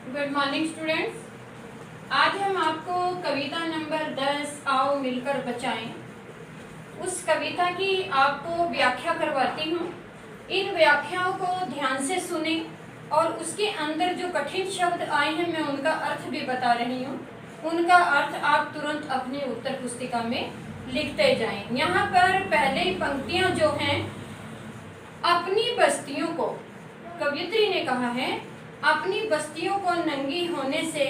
Good morning students. आज हम आपको कविता नंबर 10 आओ मिलकर बचाएं उस कविता की आपको व्याख्या करवाती हूँ। इन व्याख्याओं को ध्यान से सुने और उसके अंदर जो कठिन शब्द आए हैं मैं उनका अर्थ भी बता रही हूँ। उनका अर्थ आप तुरंत अपनी उत्तर पुस्तिका में लिखते जाएं। यहाँ पर पहले ही पंक्तियाँ जो हैं, अपनी बस्तियों को, कवियत्री ने कहा है अपनी बस्तियों को नंगी होने से,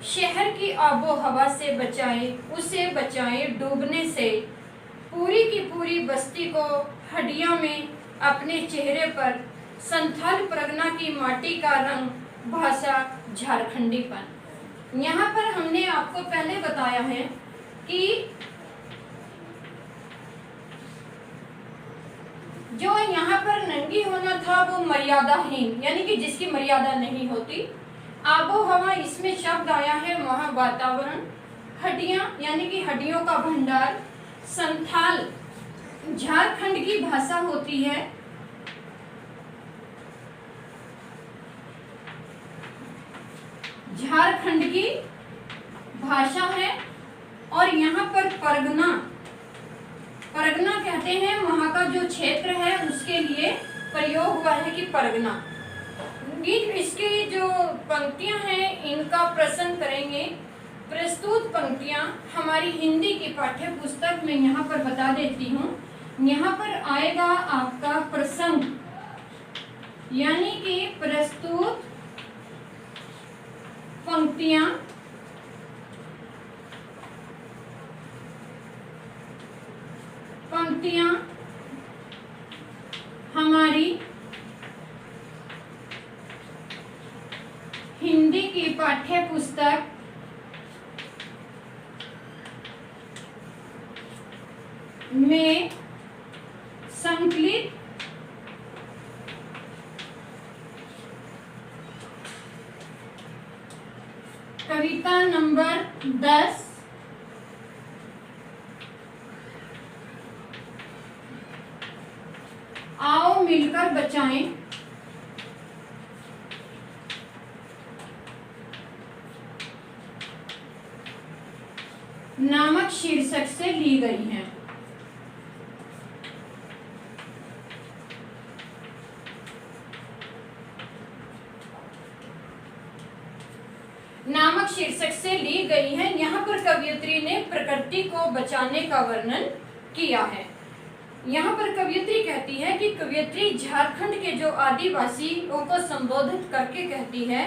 शहर की आबो हवा से बचाए, उसे बचाए डूबने से। पूरी की पूरी बस्ती को हड्डियों में अपने चेहरे पर, संथाल परगना की माटी का रंग, भाषा झारखंडीपन। यहाँ पर हमने आपको पहले बताया है कि जो यहाँ पर नंगी होना था वो मर्यादाहीन, यानी कि जिसकी मर्यादा नहीं होती। आबो हवा, इसमें शब्द आया है वहाँ वातावरण। हड्डियाँ यानी कि हड्डियों का भंडार। संथाल झारखंड की भाषा होती है। झारखंड की भाषा है। और यहाँ पर परगना, परगना कहते हैं वहाँ का जो क्षेत्र है उसके लिए प्रयोग हुआ है कि परगना। इसकी जो पंक्तियां हैं इनका प्रश्न करेंगे। प्रस्तुत पंक्तियां हमारी हिंदी की पाठ्य पुस्तक में यहाँ पर बता देती हूँ। यहाँ पर आएगा आपका प्रसंग, यानी कि प्रस्तुत पंक्तियां हमारी हिंदी की पाठ्य पुस्तक में संकलित कविता नंबर 10 आओ मिलकर बचाएं नामक शीर्षक से ली गई है। नामक शीर्षक से ली गई है। यहाँ पर कवियत्री ने प्रकृति को बचाने का वर्णन किया है। यहाँ पर कवियत्री कहती है कि कवियत्री झारखंड के जो आदिवासियों को संबोधित करके कहती है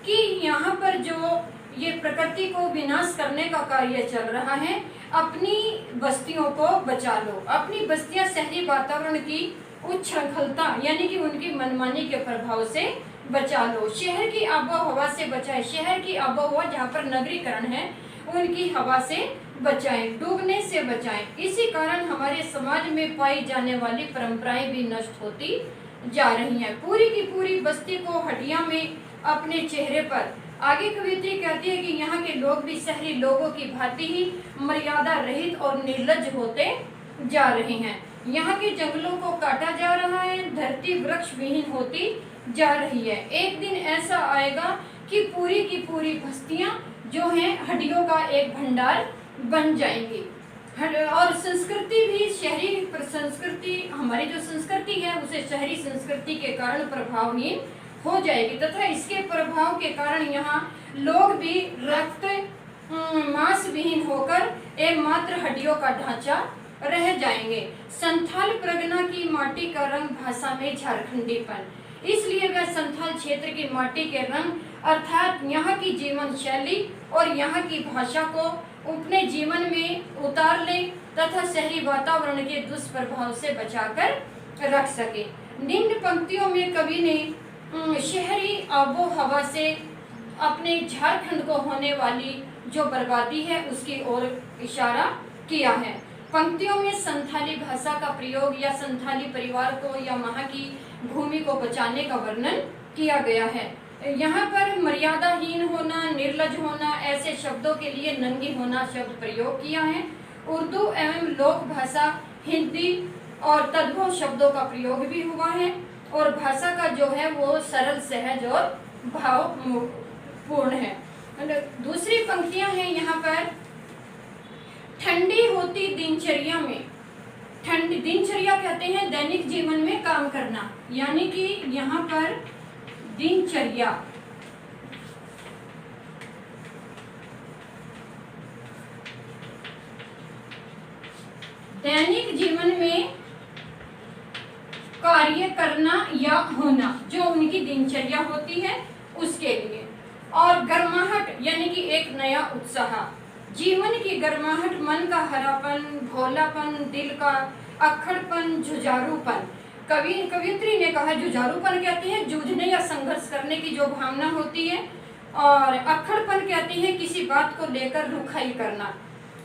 कि यहाँ पर जो ये प्रकृति को विनाश करने का कार्य चल रहा है, अपनी बस्तियों को बचा लो। अपनी बस्तियां शहरी वातावरण की उच्छृंखलता यानी कि उनकी मनमानी के प्रभाव से बचा लो। शहर की आबोहवा से बचाए, शहर की आबोहवा जहाँ पर नगरीकरण है उनकी हवा से बचाएं, डूबने से बचाएं। इसी कारण हमारे समाज में पाई जाने वाली परंपराएं भी नष्ट होती जा रही हैं। पूरी की पूरी बस्ती को हड्डियों में अपने चेहरे पर। आगे कवियत्री कहती है कि यहाँ के लोग भी शहरी लोगों की भांति ही मर्यादा रहित और निर्लज्ज होते जा रहे हैं। यहाँ के जंगलों को काटा जा रहा है, धरती वृक्ष विहीन होती जा रही है। एक दिन ऐसा आएगा कि पूरी की पूरी बस्तियां जो हैं हड्डियों का एक भंडार बन जाएंगी। और संस्कृति भी, शहरी संस्कृति, हमारी जो संस्कृति है उसे शहरी संस्कृति के कारण प्रभावहीन हो जाएगी तथा इसके प्रभाव के कारण यहाँ लोग भी रक्त मांस विहीन होकर एकमात्र हड्डियों का ढांचा रह जाएंगे। संथाल परगना की माटी का रंग, भाषा में झारखंडीपन। इसलिए वह संथाल क्षेत्र की माटी के रंग अर्थात यहाँ की जीवन शैली और यहाँ की भाषा को अपने जीवन में उतार ले तथा शहरी वातावरण के दुष्प्रभाव से बचाकर रख सके। निम्न पंक्तियों में कवि ने शहरी आबो हवा से अपने झारखंड को होने वाली जो बर्बादी है उसकी ओर इशारा किया है। पंक्तियों में संथाली भाषा का प्रयोग या संथाली परिवार को या वहाँ की भूमि को बचाने का वर्णन किया गया है। यहाँ पर मर्यादाहीन होना, निर्लज होना, ऐसे शब्दों के लिए नंगी होना शब्द प्रयोग किया है। उर्दू एवं लोक भाषा हिंदी और तद्भव शब्दों का प्रयोग भी हुआ है और भाषा का जो है वो सरल, सहज और भाव पूर्ण है। दूसरी पंक्तियां हैं यहाँ पर, ठंडी होती दिनचर्या में, ठंडी दिनचर्या कहते हैं दैनिक जीवन में काम करना, यानी कि यहाँ पर दिनचर्या दैनिक जीवन में कार्य करना या होना, जो उनकी दिनचर्या होती है उसके लिए। और गर्माहट यानी कि एक नया उत्साह, जीवन की गर्माहट, मन का हरापन, भोलापन, दिल का अक्खड़पन, जुझारूपन। कवियत्री ने कहा जुझारूपन कहते हैं जूझने या संघर्ष करने की जो भावना होती है, और अक्खड़पन कहते हैं किसी बात को लेकर रुखाई करना।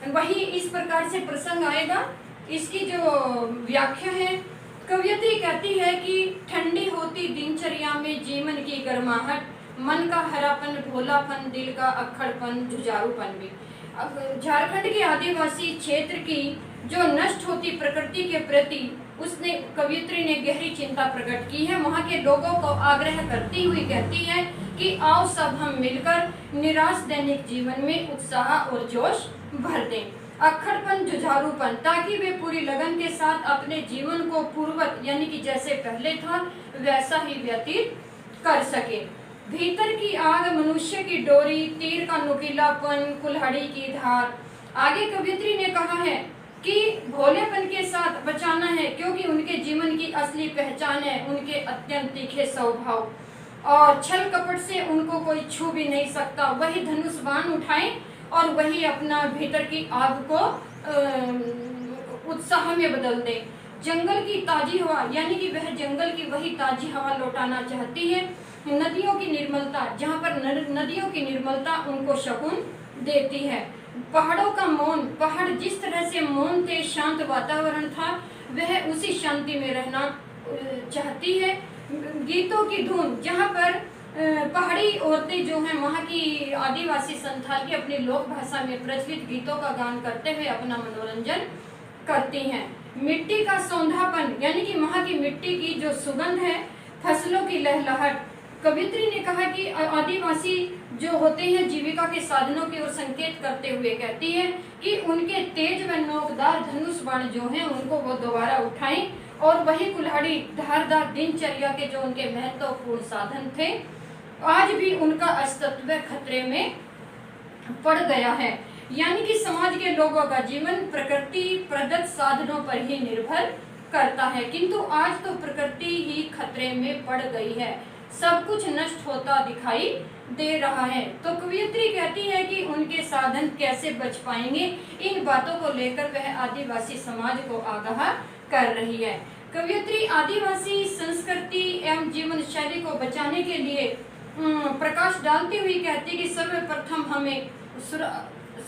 वही इस प्रकार से प्रसंग आएगा। इसकी जो व्याख्या है, कवियत्री कहती है कि ठंडी होती दिनचर्या में जीवन की गर्माहट, मन का हरापन, भोलापन, दिल का अक्खड़पन, जुझारूपन भी। अब झारखंड के आदिवासी क्षेत्र की जो नष्ट होती प्रकृति के प्रति उसने कवियत्री ने गहरी चिंता प्रकट की है। वहाँ के लोगों को आग्रह करती हुई कहती है कि आओ सब हम मिलकर निराश दैनिक जीवन में उत्साह और जोश भर दें, अक्खड़पन, जुझारूपन, ताकि वे पूरी लगन के साथ अपने जीवन को पूर्ववत यानी कि जैसे पहले था वैसा ही व्यतीत कर सके। भीतर की आग, मनुष्य की डोरी, तीर का नुकीलापन, कुल्हाड़ी की धार। आगे कवियत्री ने कहा है कि भोलेपन के साथ बचाना है, क्योंकि उनके जीवन की असली पहचान है उनके अत्यंत तीखे स्वभाव, और छल कपट से उनको कोई छू भी नहीं सकता। वही धनुष बाण उठाएं और वही अपना भीतर की आग को उत्साह में बदल दे। जंगल की ताजी हवा यानी कि वह जंगल की वही ताजी हवा लौटाना चाहती है। नदियों की निर्मलता, जहाँ पर नदियों की निर्मलता उनको शकुन देती है। पहाड़ों का मौन, पहाड़ जिस तरह से मौन थे, शांत वातावरण था, वह उसी शांति में रहना चाहती है। गीतों की धुन, जहाँ पर पहाड़ी औरतें जो हैं वहाँ की आदिवासी संथाल की अपनी लोक भाषा में प्रचलित गीतों का गान करते हुए अपना मनोरंजन करती हैं। मिट्टी का सौंधापन यानी कि वहाँ की मिट्टी की जो सुगंध है, फसलों की लहलहाट। कवियत्री ने कहा कि आदिवासी जो होते हैं जीविका के साधनों की ओर संकेत करते हुए कहती है कि उनके तेज व नोकदार धनुष बाण जो हैं उनको वो दोबारा उठाएं, और वही कुल्हाड़ी धारदार दिनचर्या के जो उनके महत्वपूर्ण साधन थे, आज भी उनका अस्तित्व खतरे में पड़ गया है। यानी कि समाज के लोगों का जीवन प्रकृति प्रदत्त साधनों पर ही निर्भर करता है, किंतु आज तो प्रकृति ही खतरे में पड़ गई है, सब कुछ नष्ट होता दिखाई दे रहा है। तो कवियत्री कहती है कि उनके साधन कैसे बच पाएंगे, इन बातों को लेकर वह आदिवासी समाज को आगाह कर रही है। कवियत्री आदिवासी संस्कृति एवं जीवन शैली को बचाने के लिए प्रकाश डालती हुई कहती कि सर्वप्रथम हमें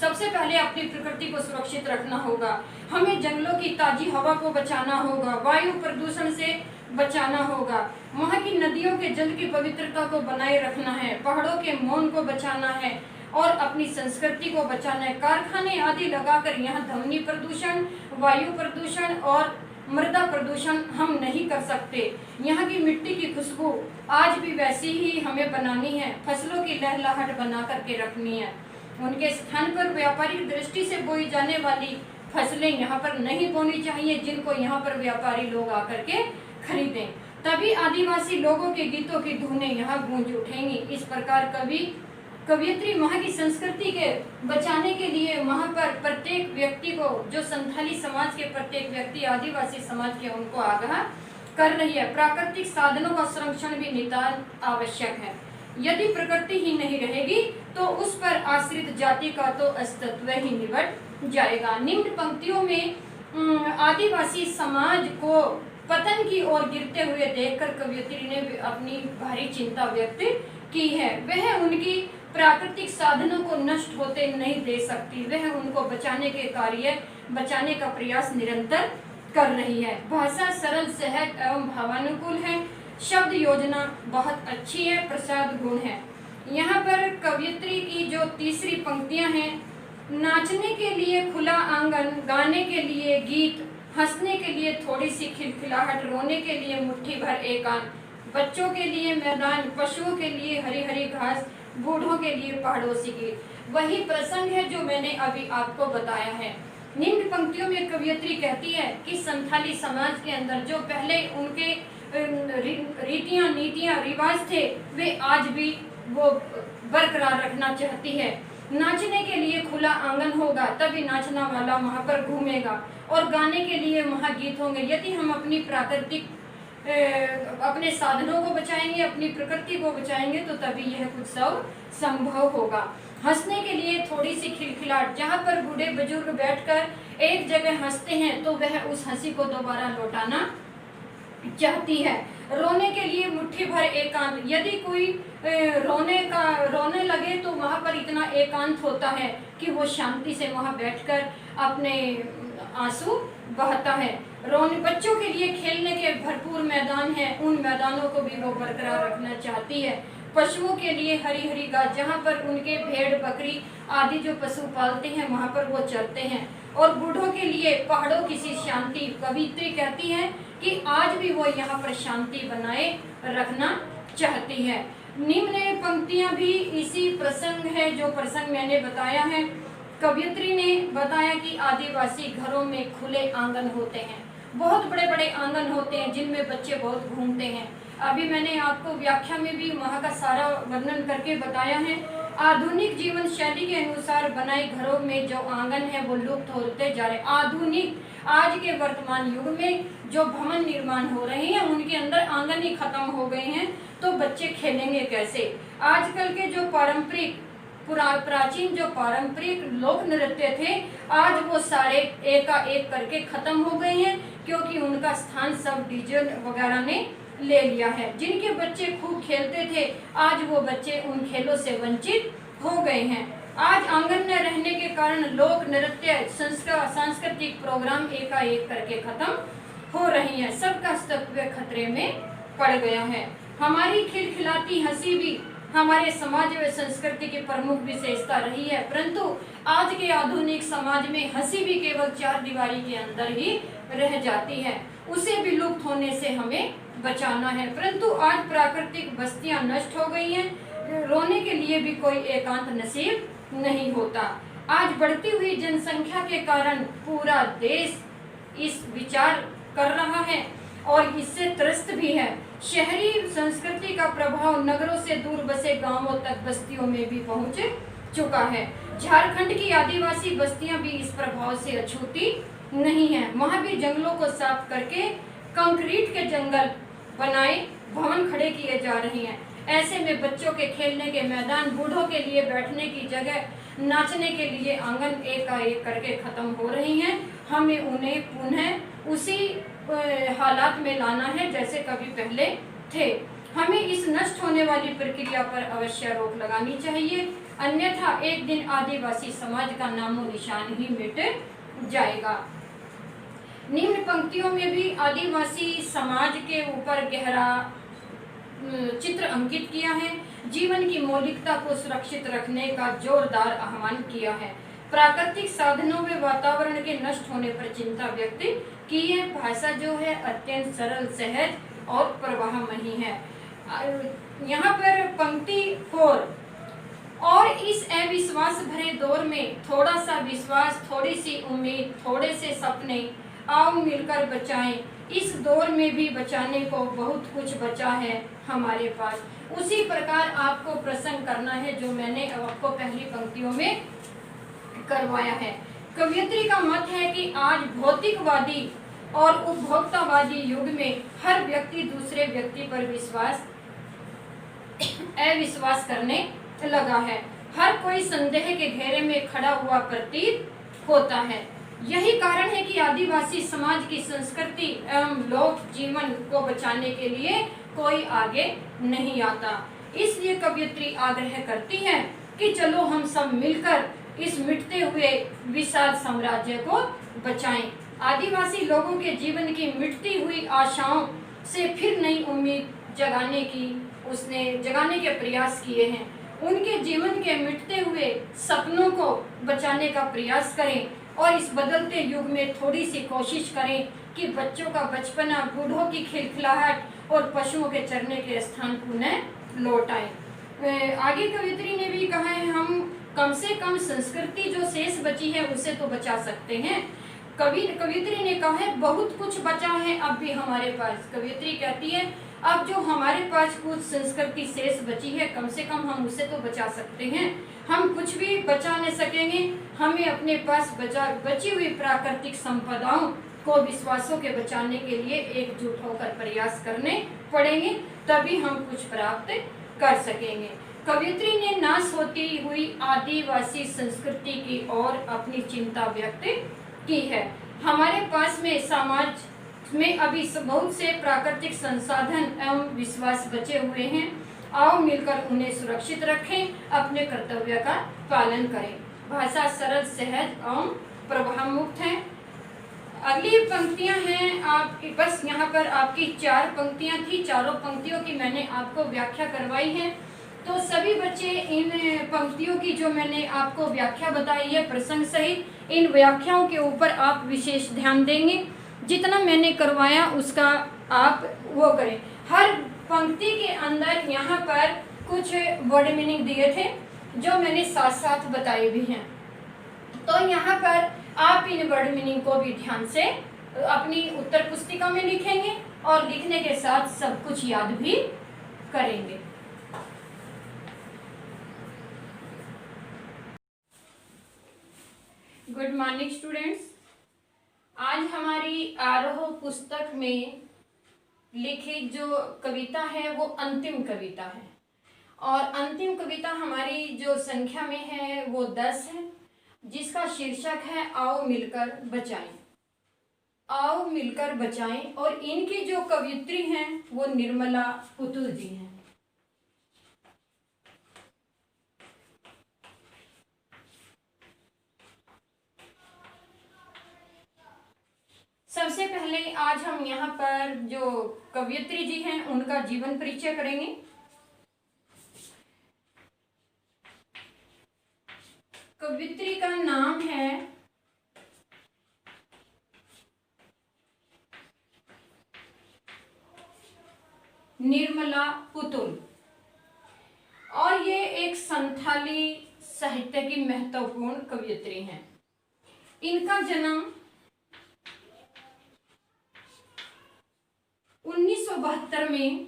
सबसे पहले अपनी प्रकृति को सुरक्षित रखना होगा, हमें जंगलों की ताजी हवा को बचाना होगा, वायु प्रदूषण से बचाना होगा, वहाँ की नदियों के जल की पवित्रता को बनाए रखना है, पहाड़ों के मौन को बचाना है और अपनी संस्कृति को बचाना है। कारखाने आदि लगाकर यहाँ ध्वनि प्रदूषण, वायु प्रदूषण और मृदा प्रदूषण हम नहीं कर सकते। यहाँ की मिट्टी की खुशबू आज भी वैसी ही हमें बनानी है, फसलों की लहलहाट बना करके रखनी है। उनके स्थान पर व्यापारिक दृष्टि से बोई जाने वाली फसलें यहाँ पर नहीं बोनी चाहिए, जिनको यहाँ पर व्यापारी लोग आकर के खरीदें, तभी आदिवासी लोगों के गीतों की धुनें यहाँ गूंज उठेंगी। इस प्रकार कवियत्री वहाँ की संस्कृति के बचाने के लिए वहाँ पर प्रत्येक व्यक्ति को, जो संथाली समाज के प्रत्येक व्यक्ति आदिवासी समाज के, उनको आगाह कर रही है। प्राकृतिक साधनों का संरक्षण भी नितांत आवश्यक है। यदि प्रकृति ही नहीं रहेगी तो उस पर आश्रित जाति का तो अस्तित्व ही निबट जाएगा। निम्न पंक्तियों में आदिवासी समाज को पतन की ओर गिरते हुए देखकर कवियत्री ने अपनी भारी चिंता व्यक्त की है। वह उनकी प्राकृतिक साधनों को नष्ट होते नहीं दे सकती, वह उनको बचाने का प्रयास निरंतर कर रही है। भाषा सरल, सहज एवं भावानुकूल है, शब्द योजना बहुत अच्छी है, प्रसाद गुण है। यहाँ पर कवियत्री की जो तीसरी पंक्तियां हैं, नाचने के लिए खुला आंगन, गाने के लिए गीत, हंसने के लिए थोड़ी सी खिलखिलाहट, रोने के लिए मुट्ठी भर एकांत, बच्चों के लिए मैदान, पशुओं के लिए हरी हरी घास, बूढ़ों के लिए पहाड़ों की। वही प्रसंग है जो मैंने अभी आपको बताया है। निम्न पंक्तियों में कवियत्री कहती है कि संथाली समाज के अंदर जो पहले उनके रीतियां, नीतियां, रिवाज थे, वे आज भी वो बरकरार रखना चाहती है। नाचने के लिए खुला आंगन होगा, तभी नाचना वाला वहां पर घूमेगा, और गाने के लिए वहां गीत होंगे। यदि हम अपनी प्राकृतिक अपने साधनों को बचाएंगे, अपनी प्रकृति को बचाएंगे, तो तभी यह कुछ सब संभव होगा। हंसने के लिए थोड़ी सी खिलखिलाहट, जहाँ पर बूढ़े बुजुर्ग बैठकर एक जगह हंसते हैं तो वह उस हंसी को दोबारा लौटाना चाहती है। रोने के लिए मुट्ठी भर एकांत, यदि कोई रोने लगे तो वहाँ पर इतना एकांत होता है कि वो शांति से वहाँ बैठकर अपने आंसू बहाता है। रोने बच्चों के लिए खेलने के भरपूर मैदान हैं, उन मैदानों को भी वो बरकरार रखना चाहती है। पशुओं के लिए हरी हरी घास, जहाँ पर उनके भेड़ बकरी आदि जो पशु पालते हैं वहाँ पर वो चलते हैं। और बूढ़ों के लिए पहाड़ों की सी शांति, कवित्री कहती है कि आज भी वो यहाँ पर शांति बनाए रखना चाहती है। निम्न पंक्तियां भी इसी प्रसंग है जो प्रसंग मैंने बताया है। कवियत्री ने बताया कि आदिवासी घरों में खुले आंगन होते हैं, बहुत बड़े बड़े आंगन होते हैं जिनमें बच्चे बहुत घूमते हैं। अभी मैंने आपको व्याख्या में भी वहाँ का सारा वर्णन करके बताया है। आधुनिक जीवन शैली के अनुसार बनाए घरों में जो आंगन है वो लुप्त होते जा रहे। आधुनिक आज के वर्तमान युग में जो भवन निर्माण हो रहे हैं उनके अंदर आंगन ही खत्म हो गए हैं, तो बच्चे खेलेंगे कैसे। आजकल के जो पारंपरिक प्राचीन जो पारंपरिक लोक नृत्य थे, आज वो सारे एक करके खत्म हो गए हैं, क्योंकि उनका स्थान सब डीजे वगैरह ने ले लिया है। जिनके बच्चे खूब खेलते थे, आज वो बच्चे उन खेलों से वंचित हो गए हैं। आज आंगन न रहने के कारण लोक नृत्य, सांस्कृतिक प्रोग्राम एकाएक करके खत्म हो रही है। सबका अस्तित्व खतरे में पड़ गया है। हमारी खिलखिलाती हंसी भी हमारे समाज व संस्कृति की प्रमुख विशेषता रही है, परंतु आज के आधुनिक समाज में हंसी भी केवल चार दीवारी के अंदर ही रह जाती है। उसे भी लुप्त होने से हमें बचाना है। परंतु आज प्राकृतिक बस्तियां नष्ट हो गई हैं, रोने के लिए भी कोई एकांत नसीब नहीं होता। आज बढ़ती हुई जनसंख्या के कारण पूरा देश इस विचार कर रहा है और इससे त्रस्त भी है। शहरी संस्कृति का प्रभाव नगरों से दूर बसे गांवों तक बस्तियों में भी पहुंच चुका है। झारखंड की आदिवासी बस्तियां भी इस प्रभाव से अछूती नहीं है। वहां भी जंगलों को साफ करके कंक्रीट के जंगल बनाए भवन खड़े किए जा रहे हैं। ऐसे में बच्चों के खेलने के मैदान, बूढ़ों के लिए बैठने की जगह, नाचने के लिए आंगन एकाएक करके खत्म हो रही हैं। हमें उन्हें पुनः उसी हालात में लाना है जैसे कभी पहले थे। हमें इस नष्ट होने वाली प्रक्रिया पर अवश्य रोक लगानी चाहिए, अन्यथा एक दिन आदिवासी समाज का नामो निशान ही मिट जाएगा। निम्न पंक्तियों में भी आदिवासी समाज के ऊपर गहरा चित्र अंकित किया है। जीवन की मौलिकता को सुरक्षित रखने का जोरदार आह्वान किया है। प्राकृतिक साधनों में वातावरण के नष्ट होने पर चिंता व्यक्त की है। भाषा जो है अत्यंत सरल, सहज और प्रवाहमयी है। यहाँ पर पंक्ति 4, और इस अविश्वास भरे दौर में थोड़ा सा विश्वास, थोड़ी सी उम्मीद, थोड़े से सपने, आओ मिलकर बचाएं। इस दौर में भी बचाने को बहुत कुछ बचा है हमारे पास। उसी प्रकार आपको प्रसंग करना है जो मैंने आपको पहली पंक्तियों में करवाया है। कवियत्री का मत है कि आज भौतिकवादी और उपभोक्तावादी युग में हर व्यक्ति दूसरे व्यक्ति पर अविश्वास करने लगा है। हर कोई संदेह के घेरे में खड़ा हुआ प्रतीत होता है। यही कारण है कि आदिवासी समाज की संस्कृति एवं लोक जीवन को बचाने के लिए कोई आगे नहीं आता। इसलिए कवियत्री आग्रह करती है कि चलो हम सब मिलकर इस मिटते हुए विशाल साम्राज्य को बचाएं। आदिवासी लोगों के जीवन की मिटती हुई आशाओं से फिर नई उम्मीद जगाने के प्रयास किए हैं। उनके जीवन के मिटते हुए सपनों को बचाने का प्रयास करें और इस बदलते युग में थोड़ी सी कोशिश करें कि बच्चों का बचपना, बूढ़ों की खिलखिलाहट और पशुओं के चरने के स्थान पुनः लौट आए। आगे कवियत्री ने भी कहा है हम कम से कम संस्कृति जो शेष बची है उसे तो बचा सकते हैं। कवियत्री ने कहा है बहुत कुछ बचा है अब भी हमारे पास। कवियत्री कहती है अब जो हमारे पास कुछ संस्कृति शेष बची है कम से कम हम उसे तो बचा सकते हैं। हम कुछ भी बचा नहीं सकेंगे, हमें अपने पास बची हुई प्राकृतिक संपदाओं को विश्वासों के बचाने के लिए एकजुट होकर प्रयास करने पड़ेंगे, तभी हम कुछ प्राप्त कर सकेंगे। कवियत्री ने नाश होती हुई आदिवासी संस्कृति की ओर अपनी चिंता व्यक्त की है। हमारे पास में समाज में अभी बहुत से प्राकृतिक संसाधन एवं विश्वास बचे हुए हैं, आओ मिलकर उन्हें सुरक्षित रखें, अपने कर्तव्य का पालन करें। भाषा सरल, सहज एवं प्रभाव मुक्त है। अगली पंक्तियां हैं आपकी, बस यहाँ पर आपकी 4 पंक्तियां थी, चारों पंक्तियों की मैंने आपको व्याख्या करवाई है। तो सभी बच्चे इन पंक्तियों की जो मैंने आपको व्याख्या बताई है प्रसंग सहित, इन व्याख्याओं के ऊपर आप विशेष ध्यान देंगे। जितना मैंने करवाया उसका आप वो करें। हर पंक्ति के अंदर यहाँ पर कुछ वर्ड मीनिंग दिए थे जो मैंने साथ साथ बताए भी हैं। तो यहाँ पर आप इन वर्ड मीनिंग को भी ध्यान से अपनी उत्तर पुस्तिका में लिखेंगे और लिखने के साथ सब कुछ याद भी करेंगे। Good morning students. आज हमारी आरोह पुस्तक में लिखित जो कविता है वो अंतिम कविता है और अंतिम कविता हमारी जो संख्या में है वो 10 है, जिसका शीर्षक है आओ मिलकर बचाएं। आओ मिलकर बचाएं और इनकी जो कवियत्री हैं वो निर्मला पुतुल जी हैं। सबसे पहले आज हम यहाँ पर जो कवियत्री जी हैं उनका जीवन परिचय करेंगे। कवियत्री का नाम है निर्मला पुतुल और ये एक संथाली साहित्य की महत्वपूर्ण कवियत्री हैं। इनका जन्म 1972 में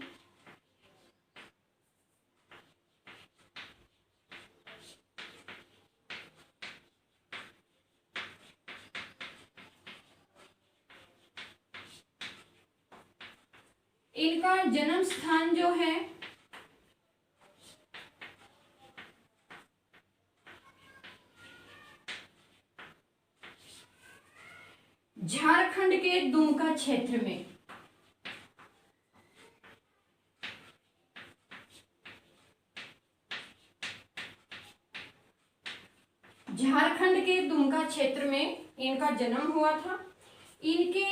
इनका जन्म स्थान जो है झारखंड के दुमका क्षेत्र में, झारखंड के दुमका क्षेत्र में इनका जन्म हुआ था। इनके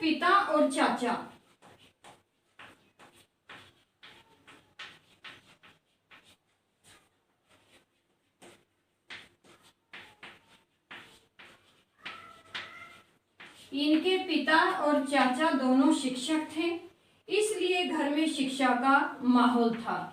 पिता और चाचा दोनों शिक्षक थे, इसलिए घर में शिक्षा का माहौल था।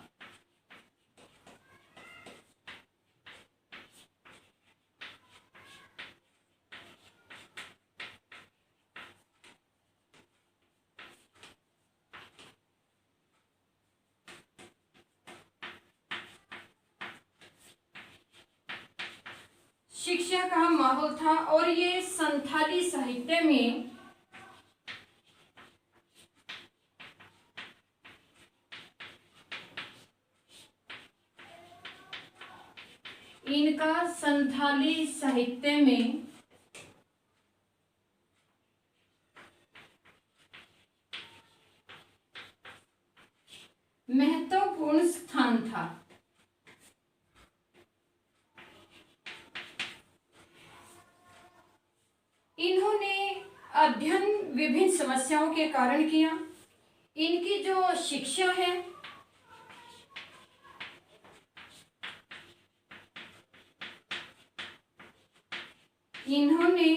शिक्षा का माहौल था और ये संथाली साहित्य में इनका संथाली साहित्य में महत्वपूर्ण स्थान था। इन्होंने अध्ययन विभिन्न समस्याओं के कारण किया। इनकी जो शिक्षा है इन्होंने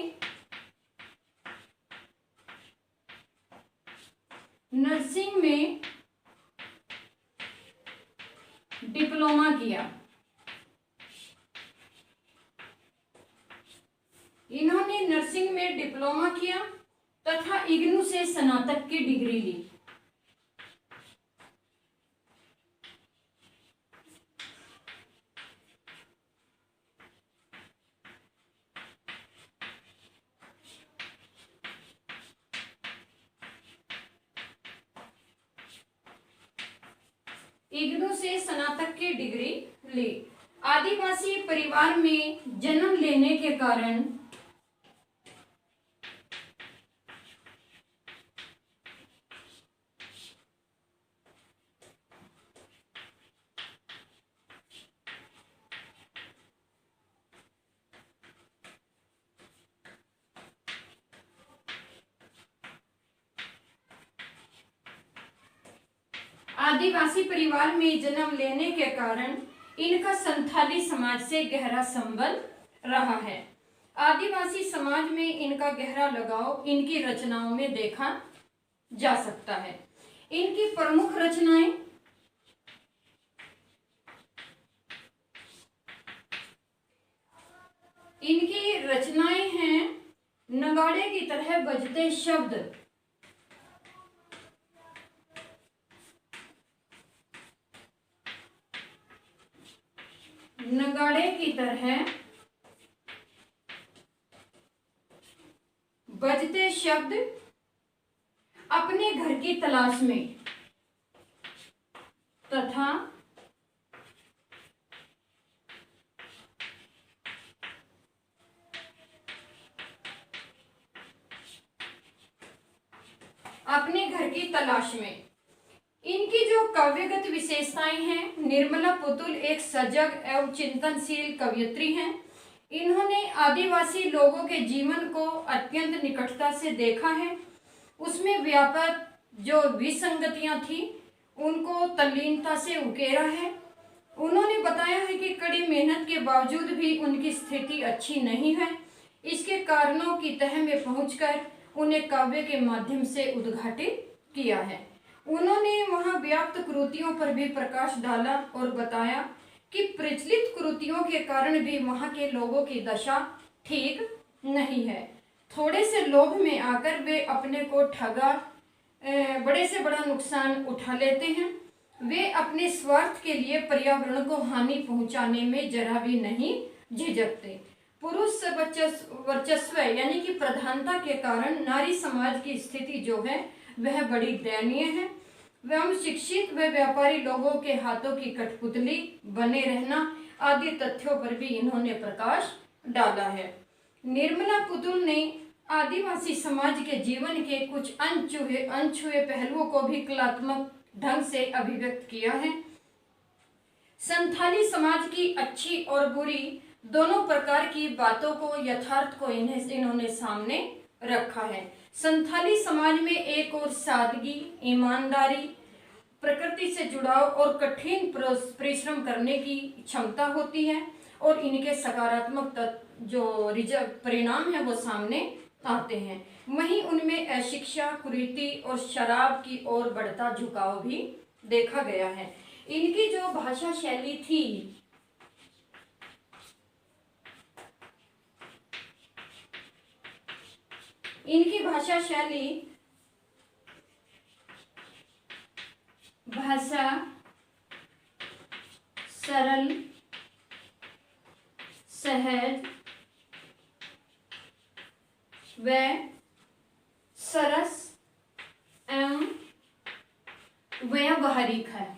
नर्सिंग में डिप्लोमा किया। इन्होंने नर्सिंग में डिप्लोमा किया तथा इग्नू से स्नातक की डिग्री ली। इग्नू से स्नातक की डिग्री ली। आदिवासी परिवार में जन्म लेने के कारण इनका संथाली समाज से गहरा संबंध रहा है। आदिवासी समाज में इनका गहरा लगाव इनकी रचनाओं में देखा जा सकता है। इनकी प्रमुख रचनाएं हैं नगाड़े की तरह बजते शब्द, नगाड़े की तरह बजते शब्द, अपने घर की तलाश में तथा अपने घर की तलाश में। इनकी जो काव्यगत विशेषताएं हैं, निर्मला पुतुल एक सजग एवं चिंतनशील कवयित्री हैं। इन्होंने आदिवासी लोगों के जीवन को अत्यंत निकटता से देखा है। उसमें व्यापक जो विसंगतियां थी उनको तल्लीनता से उकेरा है। उन्होंने बताया है कि कड़ी मेहनत के बावजूद भी उनकी स्थिति अच्छी नहीं है। इसके कारणों की तह में पहुंचकर उन्हें काव्य के माध्यम से उद्घाटित किया है। उन्होंने वहां व्याप्त कृतियों पर भी प्रकाश डाला और बताया कि प्रचलित कृतियों के कारण भी वहां के लोगों की दशा ठीक नहीं है। थोड़े से लोभ में आकर वे अपने को ठगा बड़े से बड़ा नुकसान उठा लेते हैं। वे अपने स्वार्थ के लिए पर्यावरण को हानि पहुंचाने में जरा भी नहीं झिझकते। पुरुष वर्चस्व यानी कि प्रधानता के कारण नारी समाज की स्थिति जो है वह बड़ी दयनीय है। एवं शिक्षित व व्यापारी लोगों के हाथों की कठपुतली बने रहना आदि तथ्यों पर भी इन्होंने प्रकाश डाला है। निर्मला पुतुल ने आदिवासी समाज के जीवन के कुछ अनछुए पहलुओं को भी कलात्मक ढंग से अभिव्यक्त किया है। संथाली समाज की अच्छी और बुरी दोनों प्रकार की बातों को, यथार्थ को इन्होंने सामने रखा है। संथाली समाज में एक और सादगी, ईमानदारी, प्रकृति से जुड़ाव और कठिन परिश्रम करने की क्षमता होती है और इनके सकारात्मक जो परिणाम है वो सामने आते हैं। वहीं उनमें अशिक्षा, कुरीति और शराब की ओर बढ़ता झुकाव भी देखा गया है। इनकी जो भाषा शैली थी, इनकी भाषा सरल, सहज व सरस एवं व्यावहारिक है।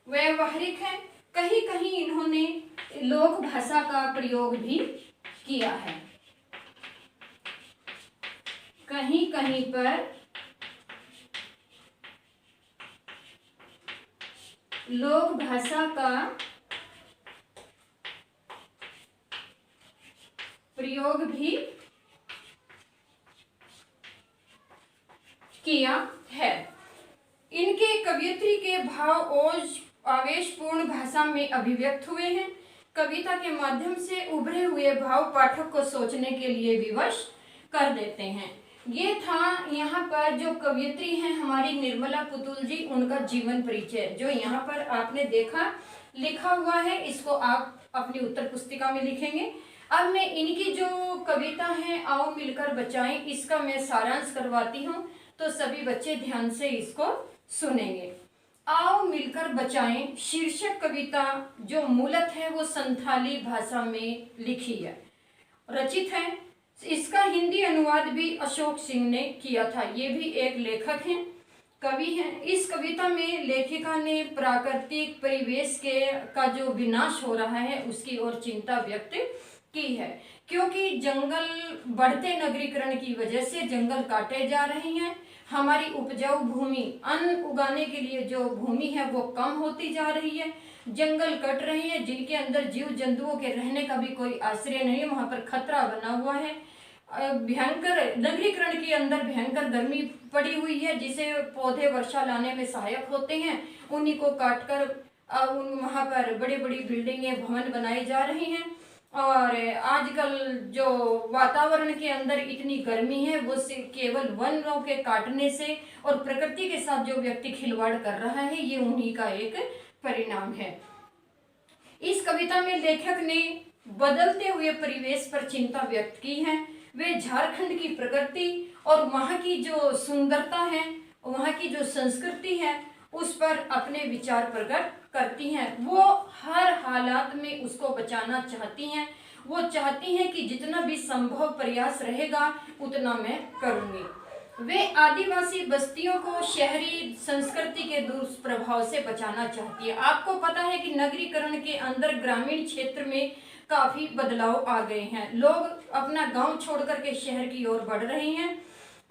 व्यावहारिक है। कहीं कहीं इन्होंने लोक भाषा का प्रयोग भी किया है। कहीं कहीं पर लोक भाषा का प्रयोग भी किया है। इनके कवयित्री के भाव ओज आवेशपूर्ण भाषा में अभिव्यक्त हुए हैं। कविता के माध्यम से उभरे हुए भाव पाठक को सोचने के लिए विवश कर देते हैं। ये था यहाँ पर जो कवयित्री हैं हमारी निर्मला पुतुल जी, उनका जीवन परिचय जो यहाँ पर आपने देखा लिखा हुआ है, इसको आप अपनी उत्तर पुस्तिका में लिखेंगे। अब मैं इनकी जो कविता है आओ मिलकर बचाएं, इसका मैं सारांश करवाती हूँ, तो सभी बच्चे ध्यान से इसको सुनेंगे। आओ मिलकर बचाएं शीर्षक कविता जो मूलत है वो संथाली भाषा में लिखी है, रचित है। इसका हिंदी अनुवाद भी अशोक सिंह ने किया था, ये भी एक लेखक हैं, कवि हैं। इस कविता में लेखिका ने प्राकृतिक परिवेश का जो विनाश हो रहा है उसकी ओर चिंता व्यक्त की है, क्योंकि जंगल बढ़ते नगरीकरण की वजह से जंगल काटे जा रहे हैं। हमारी उपजाऊ भूमि, अन्न उगाने के लिए जो भूमि है वो कम होती जा रही है, जंगल कट रहे हैं जिनके अंदर जीव जंतुओं के रहने का भी कोई आश्रय नहीं है, वहां पर खतरा बना हुआ है। भयंकर नगरीकरण के अंदर भयंकर गर्मी पड़ी हुई है, जिसे पौधे वर्षा लाने में सहायक होते हैं, उन्हीं को काटकर वहां पर बड़ी बड़ी बिल्डिंगें भवन बनाई जा रही हैं। और आजकल जो वातावरण के अंदर इतनी गर्मी है वो केवल वनों के काटने से और प्रकृति के साथ जो व्यक्ति खिलवाड़ कर रहा है ये उन्हीं का एक परिणाम है। इस कविता में लेखक ने बदलते हुए परिवेश पर चिंता व्यक्त की है। वे झारखंड की प्रकृति और वहाँ की जो सुंदरता है, वहाँ की जो संस्कृति है उस पर अपने विचार प्रकट करती हैं। वो हर हालात में उसको बचाना चाहती हैं। वो चाहती हैं कि जितना भी संभव प्रयास रहेगा उतना मैं करूंगी। वे आदिवासी बस्तियों को शहरी संस्कृति के दुष्प्रभाव से बचाना चाहती है। आपको पता है कि नगरीकरण के अंदर ग्रामीण क्षेत्र में काफी बदलाव आ गए हैं, लोग अपना गांव छोड़ करके शहर की ओर बढ़ रहे हैं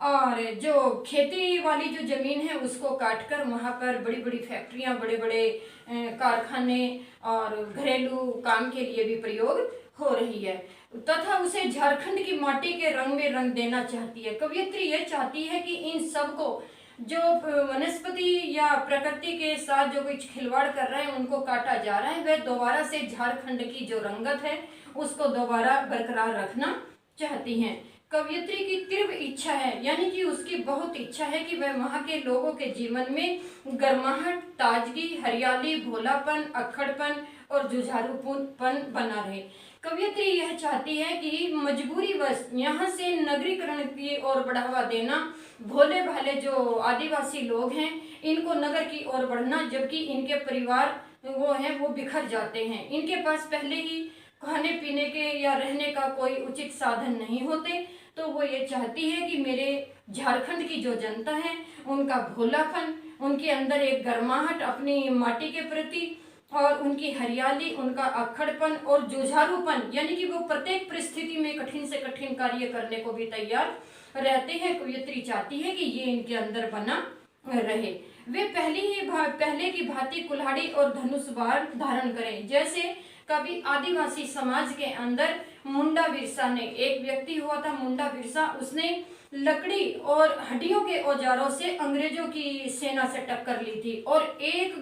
और जो खेती वाली जो जमीन है उसको काटकर वहाँ पर बड़ी बड़ी फैक्ट्रियाँ, बड़े बड़े कारखाने और घरेलू काम के लिए भी प्रयोग हो रही है, तथा उसे झारखंड की माटी के रंग में रंग देना चाहती है। कवयित्री ये चाहती है कि इन सबको जो वनस्पति या प्रकृति के साथ जो कुछ खिलवाड़ कर रहे हैं उनको काटा जा रहा है, वह दोबारा से झारखंड की जो रंगत है उसको दोबारा बरकरार रखना चाहती हैं। कवयित्री की तीव्र इच्छा है, यानी कि उसकी बहुत इच्छा है कि वह वहाँ के लोगों के जीवन में गर्माहट, ताजगी, हरियाली, भोलापन, अक्खड़पन और जुझारूपन बना रहे। कवयित्री यह चाहती है कि मजबूरीवश यहाँ से नगरीकरण की ओर बढ़ावा देना, भोले भाले जो आदिवासी लोग हैं इनको नगर की ओर बढ़ना, जबकि इनके परिवार वो हैं वो बिखर जाते हैं, इनके पास पहले ही खाने पीने के या रहने का कोई उचित साधन नहीं होते। तो वो ये चाहती है कि मेरे झारखंड की जो जनता है उनका भोलापन, उनके अंदर एक गर्माहट अपनी माटी के प्रति और उनकी हरियाली, उनका अक्खड़पन और जुझारूपन, यानी कि वो प्रत्येक परिस्थिति में कठिन से कठिन कार्य करने को भी तैयार रहते हैं। कवयित्री चाहती है कि ये इनके अंदर बना रहे। वे पहले की भांति कुल्हाड़ी और धनुष बाण धारण करें, जैसे कभी आदिवासी समाज के अंदर मुंडा बिरसा ने, एक व्यक्ति हुआ था मुंडा बिरसा, उसने लकड़ी और हड्डियों के औजारों से अंग्रेजों की सेना से टक्कर ली थी और एक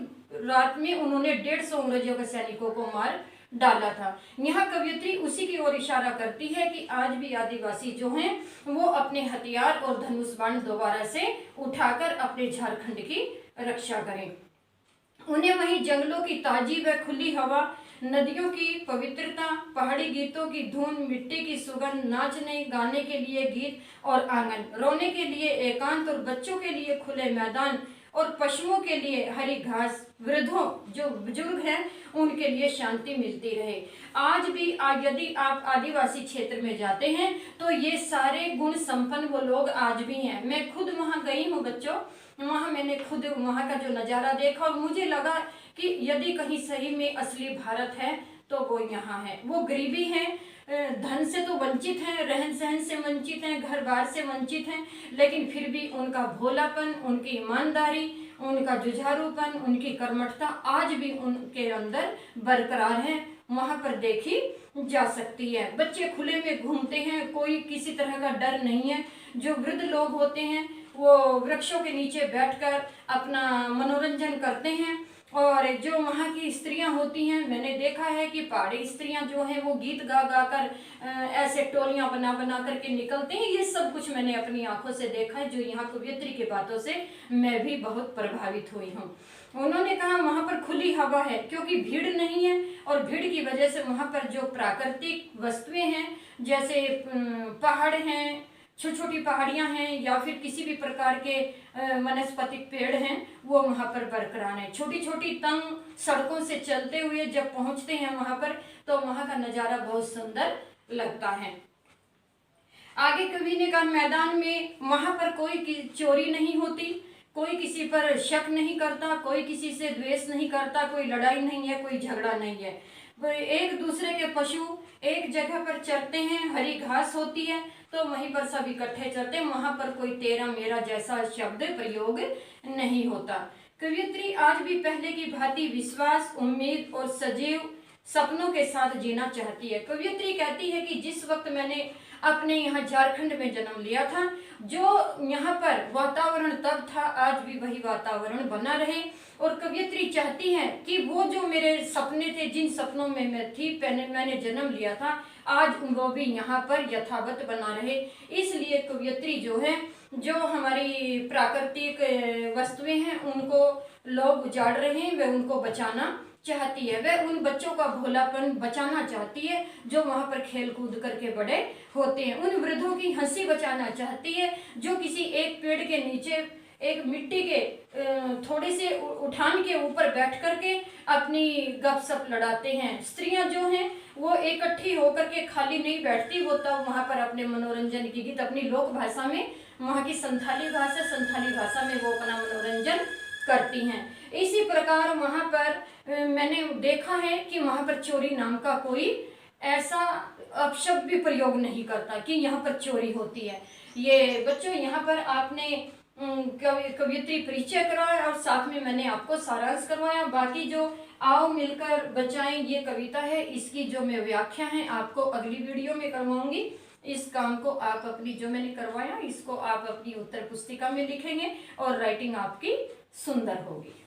रात में उन्होंने 150 अंग्रेजों के सैनिकों को मार डाला था। यहाँ कवयित्री उसी की ओर इशारा करती है कि आज भी आदिवासी जो हैं वो अपने हथियार और धनुष बाण दोबारा से उठाकर अपने झारखंड की रक्षा करें। उन्हें वहीं जंगलों की ताजी व खुली हवा, नदियों की पवित्रता, पहाड़ी गीतों की धुन, मिट्टी की सुगंध, नाचने गाने के लिए गीत और आंगन, रोने के लिए एकांत और बच्चों के लिए खुले मैदान और पशुओं के लिए हरी घास, वृद्धों जो बुजुर्ग हैं उनके लिए शांति मिलती रहे। आज भी यदि आप आदिवासी क्षेत्र में जाते हैं तो ये सारे गुण संपन्न वो लोग आज भी हैं। मैं खुद वहाँ गई हूँ बच्चों, वहाँ मैंने खुद वहाँ का जो नज़ारा देखा और मुझे लगा कि यदि कहीं सही में असली भारत है तो वो यहाँ है। वो गरीबी है, धन से तो वंचित हैं, रहन सहन से वंचित हैं, घर बार से वंचित हैं, लेकिन फिर भी उनका भोलापन, उनकी ईमानदारी, उनका जुझारूपन, उनकी कर्मठता आज भी उनके अंदर बरकरार है, वहाँ पर देखी जा सकती है। बच्चे खुले में घूमते हैं, कोई किसी तरह का डर नहीं है। जो वृद्ध लोग होते हैं वो वृक्षों के नीचे बैठकर अपना मनोरंजन करते हैं और जो वहाँ की स्त्रियां होती हैं, मैंने देखा है कि पहाड़ी स्त्रियां जो हैं वो गीत गा गा कर ऐसे टोलियां बना बना करके निकलते हैं। ये सब कुछ मैंने अपनी आंखों से देखा है, जो यहाँ कवियत्री की बातों से मैं भी बहुत प्रभावित हुई हूँ। उन्होंने कहा वहाँ पर खुली हवा है, क्योंकि भीड़ नहीं है, और भीड़ की वजह से वहाँ पर जो प्राकृतिक वस्तुएं हैं, जैसे पहाड़ हैं, छोटी छोटी पहाड़ियाँ हैं, या फिर किसी भी प्रकार के वनस्पतिक पेड़ हैं, वो वहाँ पर बरकरार हैं। छोटी छोटी तंग सड़कों से चलते हुए जब पहुँचते हैं वहाँ पर, तो वहाँ का नज़ारा बहुत सुंदर लगता है। आगे कवि ने कहा मैदान में वहाँ पर कोई चोरी नहीं होती, कोई किसी पर शक नहीं करता, कोई किसी से द्वेष नहीं करता, कोई लड़ाई नहीं है, कोई झगड़ा नहीं है। एक दूसरे के पशु एक जगह पर चरते हैं, हरी घास होती है तो वहीं पर सब इकट्ठे चलते हैं, वहां पर कोई तेरा मेरा जैसा शब्द प्रयोग नहीं होता। कवियत्री आज भी पहले की भांति विश्वास, उम्मीद और सजीव सपनों के साथ जीना चाहती है। कवियत्री कहती है कि जिस वक्त मैंने अपने यहाँ झारखंड में जन्म लिया था, जो यहाँ पर वातावरण तब था, आज भी वही वातावरण बना रहे। और कवियत्री चाहती है कि वो जो मेरे सपने थे, जिन सपनों में मैं थी, मैंने जन्म लिया था, आज वो भी यहाँ पर यथावत बना रहे। इसलिए कवियत्री जो है, जो हमारी प्राकृतिक वस्तुएं हैं उनको लोग उजाड़ रहे हैं, वे उनको बचाना चाहती है। वह उन बच्चों का भोलापन बचाना चाहती है जो वहाँ पर खेल कूद करके बड़े होते हैं। उन वृद्धों की हंसी बचाना चाहती है जो किसी एक पेड़ के नीचे एक मिट्टी के थोड़े से उठान के ऊपर बैठ करके अपनी गपशप लड़ाते हैं। स्त्रियां जो हैं वो इकट्ठी होकर के खाली नहीं बैठती, वो तब वहाँ पर अपने मनोरंजन की गीत अपनी लोक भाषा में, वहाँ की संथाली भाषा में वो अपना मनोरंजन करती हैं। इसी प्रकार वहाँ पर मैंने देखा है कि वहाँ पर चोरी नाम का कोई ऐसा अपशब्द भी प्रयोग नहीं करता कि यहाँ पर चोरी होती है। ये बच्चों, यहाँ पर आपने कवियत्री परिचय करवाया और साथ में मैंने आपको सारांश करवाया। बाकी जो आओ मिलकर बचाएं ये कविता है, इसकी जो मैं व्याख्या है आपको अगली वीडियो में करवाऊंगी। इस काम को आप अपनी, जो मैंने करवाया, इसको आप अपनी उत्तर पुस्तिका में लिखेंगे और राइटिंग आपकी सुंदर होगी।